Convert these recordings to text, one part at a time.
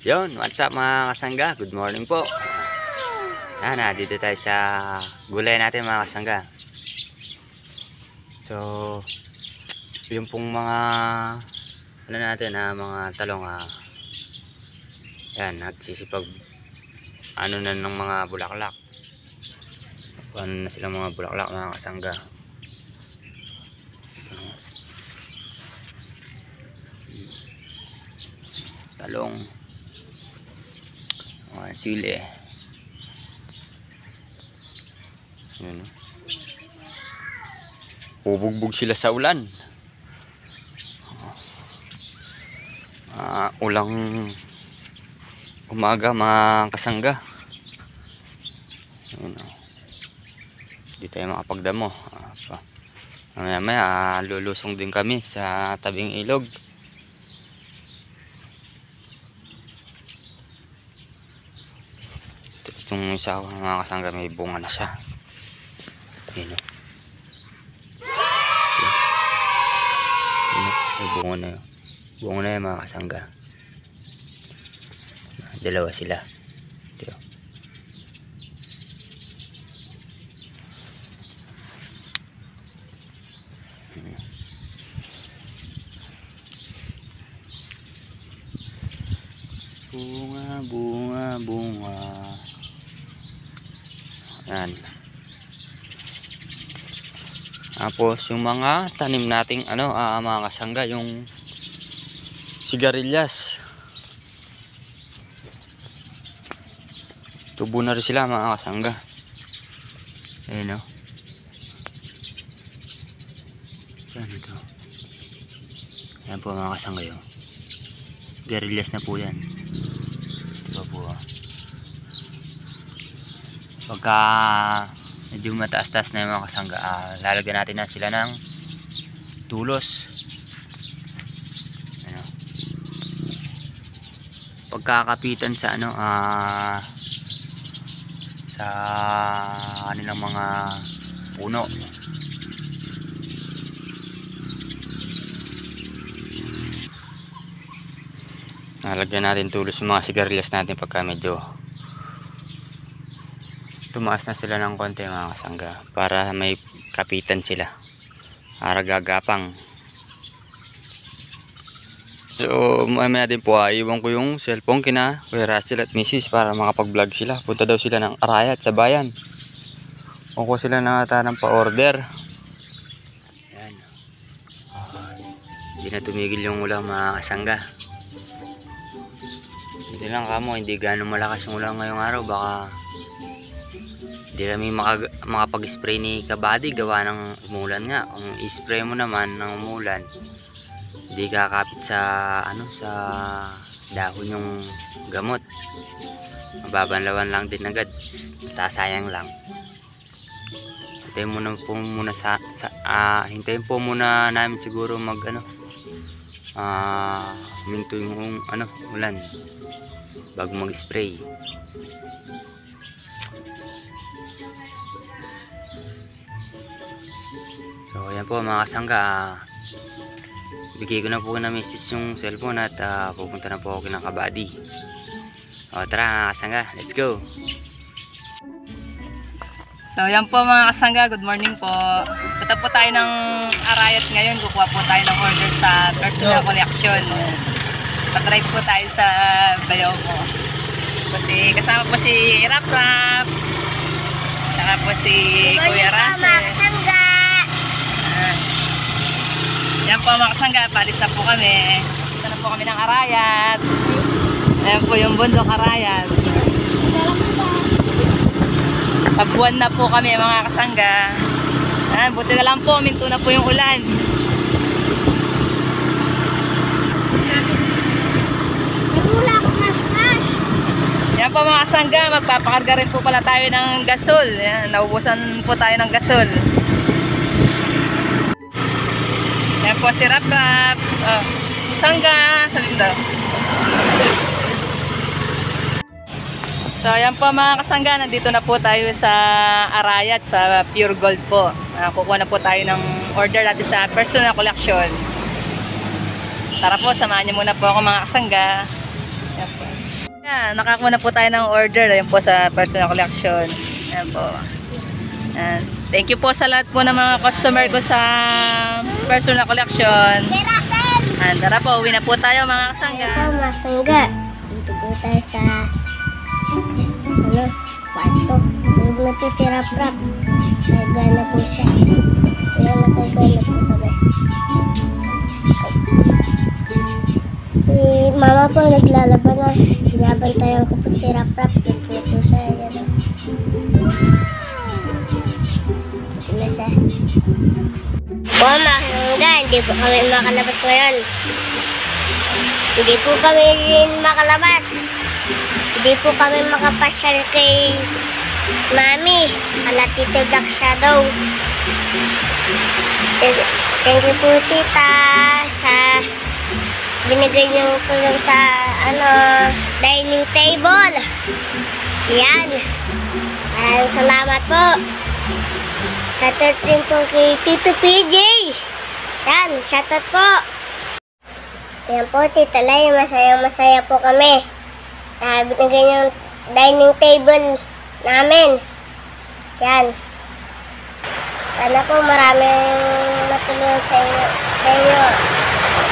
Yon, what's up mga kasangga? Good morning po. Dito tayo sa gulay natin mga kasangga. So, yung pong mga ano natin mga talong yan, nagsisipag ano na ng mga bulaklak. Ano na sila mga bulaklak mga kasangga. Talong, sili. Ayan, bubugbog sila sa ulan. Ulang umaga mga kasangga. Ayan, di tayo makapagdamo. Maya lulusong din kami sa tabing ilog. Itong isa mga kasangga may bunga na siya. Ayan, may bunga na yun. Bunga na yun mga kasangga. Dalawa sila. Ito. Bunga, bunga, bunga. Yan. Tapos yung mga tanim nating mga kasangga, yung sigarilyas. Tubo na rin sila mga kasangga. Ayan o. Yan ito. Ayan po mga kasangga yun. Sigarilyas na po yan. Ito po pagka medyo mataas-taas na yung mga kasangga, lalagyan natin na sila ng tulos. Ano? Pagkakapitan sa sa kanilang mga puno. Lalagyan natin tulos yung mga sigarilyas natin pagka medyo tumaas na sila ng konti mga kasangga, para may kapitan sila, para gagapang. So mamaya din po iwan ko yung cellphone kina Kuya Russell at Mrs. para makapag-vlog sila. Punta daw sila ng Arayat sa bayan, o ko sila ng pa-order. Yan. Hindi na tumigil yung ulang mga kasangga. Hindi lang kamo, hindi gano'ng malakas yung ulang ngayong araw. Baka hindi kami makapag-spray ni Kabady gawa ng umulan nga. Kung i-spray mo naman ng umulan, hindi kakapit sa sa dahon yung gamot. Mababanlawan lang din agad. Masasayang lang. Hintayin po muna namin siguro minto yung ulan bago mag-spray. So ayan po mga kasangga, bigay ko na po na message yung cellphone at pupunta na po ako ng Kabady. O tara mga kasangga, let's go. So yan po mga kasangga, good morning po. Punta po tayo ng Arayat ngayon, kukuha po tayo ng order sa personal collection. Patry po tayo sa bayaw po. Kasi kasama po si Rap Rap, saka po si Kuya Russell. Yan po mga kasangga, palis na po kami. Punta na po kami ng Arayat. Ayan po yung bundok Arayat. Tabuan na po kami mga kasangga. Ayan, buti na lang po, minto na po yung ulan. Yan po mga kasangga, magpapakarga rin po pala tayo ng gasol. Ayan, naubusan po tayo ng gasol. Yan po si Rap Rap. Sangga. Sabihin daw. So ayan po mga kasangga, nandito na po tayo sa Arayat sa Pure Gold po. Kukuha na po tayo ng order natin sa personal collection. Tara po, samahan niyo muna po ako mga kasangga. Ayan po. Yan, nakakuha na po tayo ng order. Ayan po sa personal collection. Ayan po. Ayan. Thank you po sa lahat po ng mga customer ko sa personal collection. Ayan, tara po, uwi na po tayo mga kasangga. Ako, masangga. Dito po tayo sa kwarto. Huwag na po si Rap-Rap. Nagana po siya. Kaya nakagana po kami. Si mama po naglalaban na. Binabantayan ko po si Rap-Rap. Dito po siya. Yan o. Dito na siya. Po, masangga. Hindi po kami makalabas ngayon. Hindi po kami makalabas. Hindi po kami makapasyal kay Mami. Ala Tito Black Shadow. Thank you po tita sa binigay niyong tulong sa dining table. Yan. Maraming salamat po. Shoutout rin po kay Tito PJ. Yan. Shoutout po. Yan po, Tita Lai, masaya po kami. Binigay yung dining table namin. Yan. Sana po maraming matulungan sa inyo.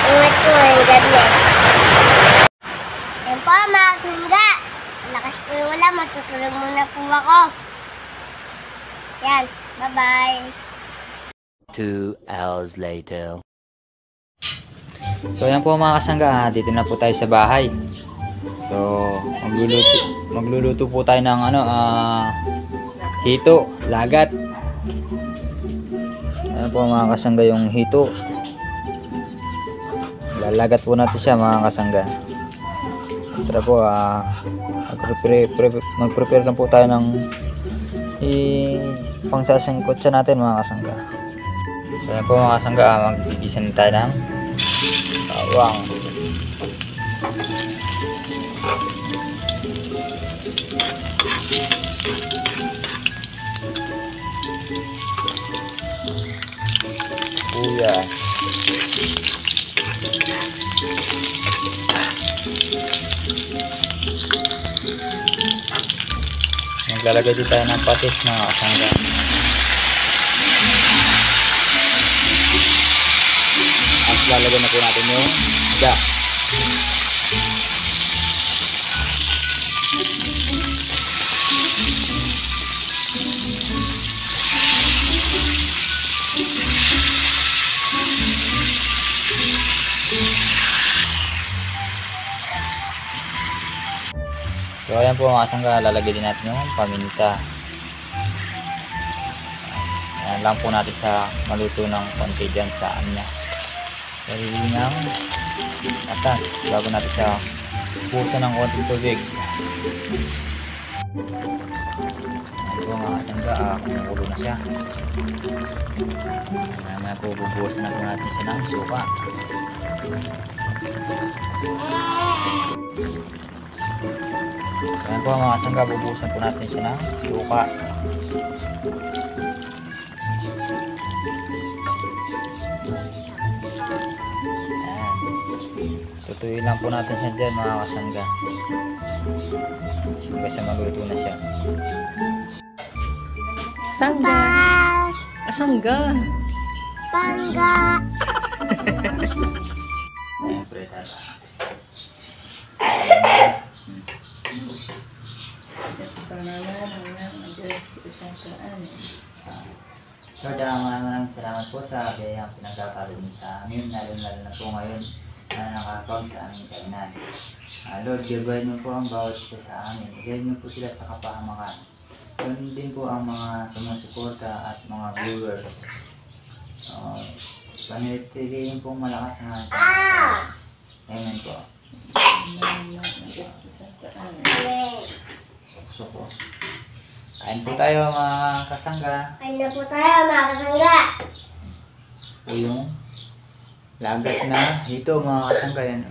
Ingat po, and God bless. Yan po, mga sungga. Lakas po yung wala, matutulog muna po ako. Yan, bye-bye. 2 hours later. So ayan po mga kasangga, dito na po tayo sa bahay. So magluluto po tayo ng hito, lagat. Ayan po mga kasangga yung hito. Lalagat po natin siya mga kasangga. Tara po, mag-prepare lang po tayo ng pangsasangkot siya natin mga kasangga. So ayan po mga kasangga, mag-igisa na tayo ng bawang. Sibuyas. Maglalagay din tayo ng patis mga kasangga. At lalagay na po natin yung isda. So ayan po mga kasangga, lalagay din natin yung paminta. Ayan lang po natin sa maluto ng konti dyan sa anya. Sarili ng atas bago natin siya puso ng konting tubig. Ayan po mga kasangga, kumukulo na siya. Ayan po, bubuhusan na po natin siya ng suka. Ayan po mga kasangga, bubuhusan po natin siya ng suka. Tutuyin lang po natin siya dyan mga kasangga. Kasi maluto na siya. Kasangga. Kasangga. Pangga. Siyempre, tata. So, maraming salamat po sa biyayang pinagkakaroon niyo sa amin, lalo na po ngayon na nakakawag sa aming kainan. Lord, gabayan niyo po ang bawat isa sa amin. Gabayan niyo po sila sa kapahamakan. Ganun din po ang mga sumusuporta at mga viewers. Panitiliin pong malakas ang ating. Amen po. So po. Kain po tayo mga kasangga. Kain na po tayo mga kasangga. Po yung lagat na hito mga kasangga yan.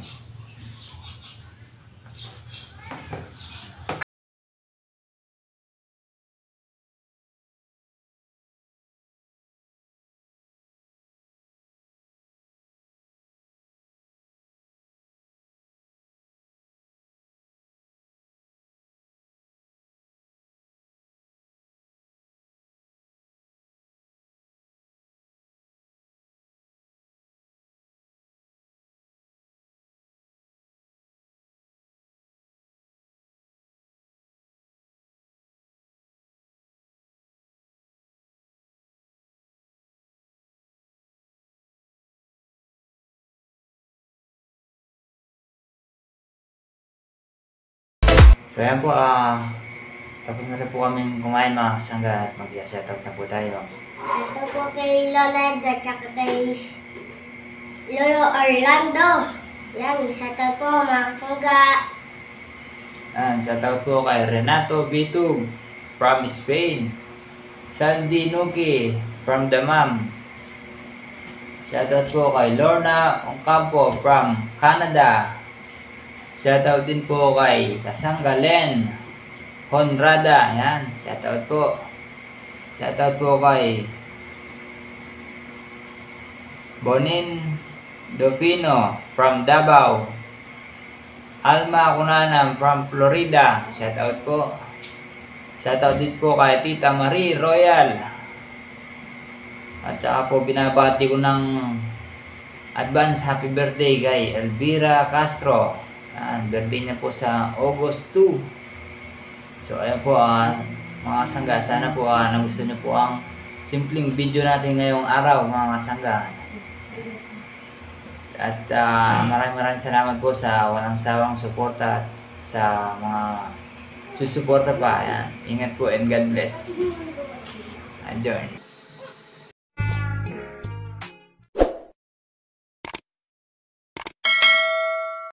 So ayan po, tapos na rin po kami kumain mga kasangga at mag-shoutout na po tayo. Ito po kay Lola at saka kay Lolo Orlando. Yan, shoutout po mga kasangga. Shoutout po kay Renato Bitug from Spain. Sandy Nuki from Damam. Shoutout po kay Lorna Ocampo from Canada. Shoutout din po kay Kasangga Len Honrada. Yan, shoutout po. Shoutout po kay Bonin Dopino from Davao. Alma Kunanam from Florida. Shoutout po. Shoutout din po kay Tita Marie Royal. At saka po binabati ko ng advance happy birthday kay Elvira Castro. Birthday niya po sa August 2. So ayan po mga kasangga, sana po nagustuhan niyo po ang simpleng video natin ngayong araw mga kasangga. At maraming salamat po sa walang sawang suporta at sa mga susuporta pa. Ayan. Ingat po and God bless. Adjourn.